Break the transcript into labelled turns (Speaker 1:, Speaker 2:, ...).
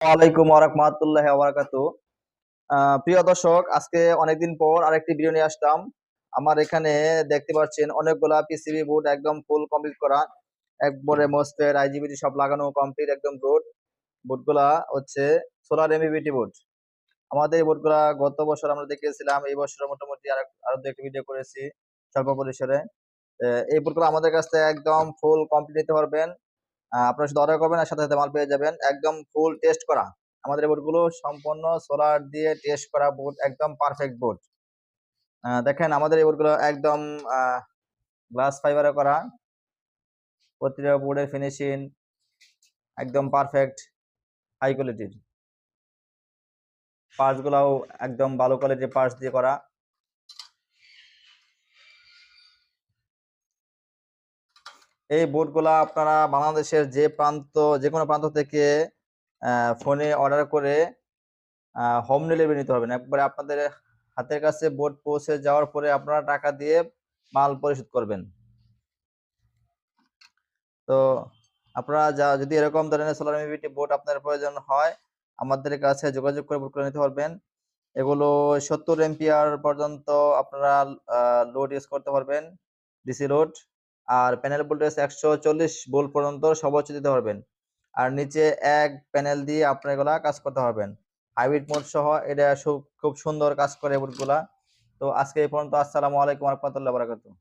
Speaker 1: ওয়ালাইকুম ওয়া রাহমাতুল্লাহি ওয়া বারাকাতুহু। প্রিয় দর্শক, আজকে অনেকদিন পর আরেকটি ভিডিও নিয়ে আসলাম। আমার এখানে দেখতে পাচ্ছেন অনেকগুলা পিসিবি বোর্ড একদম ফুল কমপ্লিট করা। একবারে মসফেট, আইজিবিটি সব লাগানো কমপ্লিট একদম বোর্ডগুলা হচ্ছে সোলার এমপিপিটি বোর্ড। আমাদের এই বোর্ডগুলা গত বছর আমরা দেখিয়েছিলাম। এই বছর মোটামুটি আরো দু একটা ভিডিও করেছি স্বল্প পরিসরে। এই বোর্ডগুলো আমাদের কাছ থেকে একদম ফুল কমপ্লিট নিতে পারবেন। আপনারা শুধু অর্ডার করবেন আর সাথে সাথে মাল পেয়ে যাবেন একদম ফুল টেস্ট করা। আমাদের এই বোর্ডগুলো সম্পূর্ণ সোলার দিয়ে টেস্ট করা বোর্ড, একদম পারফেক্ট বোর্ড। দেখেন আমাদের এই বোর্ডগুলো একদম গ্লাস ফাইবারে করা। প্রতিটা বোর্ডের ফিনিশিং একদম পারফেক্ট, হাই কোয়ালিটির। পার্টস গুলাও একদম ভালো কোয়ালিটির পার্টস দিয়ে করা। এই বোর্ডগুলা আপনারা বাংলাদেশের যে কোনো প্রান্ত থেকে ফোনে অর্ডার করে হোম ডেলিভারি নিতে পারবেন। একবারে আপনাদের হাতের কাছে বোর্ড পৌঁছে যাওয়ার পরে আপনারা টাকা দিয়ে মাল পরিশোধ করবেন। তো আপনারা যদি এরকম ধরনের সোলার এমপিপিটি বোর্ড আপনার প্রয়োজন হয়, আমাদের কাছে যোগাযোগ করে বোর্ড করে নিতে পারবেন। এগুলো 70 এম্পিয়ার পর্যন্ত আপনারা লোড ইউজ করতে পারবেন, ডিসি লোড। আর প্যানেল ভোল্টেজ 140 ভোল্ট পর্যন্ত সর্বোচ্চ দিতে পারবেন। আর নিচে এক প্যানেল দিয়ে আপনারা এগুলা কাজ করতে পারবেন। হাইব্রিড মোড সহ এটা খুব সুন্দর কাজ করে বোর্ডগুলা। তো আজকে এই পর্যন্ত। আসসালামু আলাইকুম ওয়া রাহমাতুল্লাহি ওয়া বারাকাতুহু।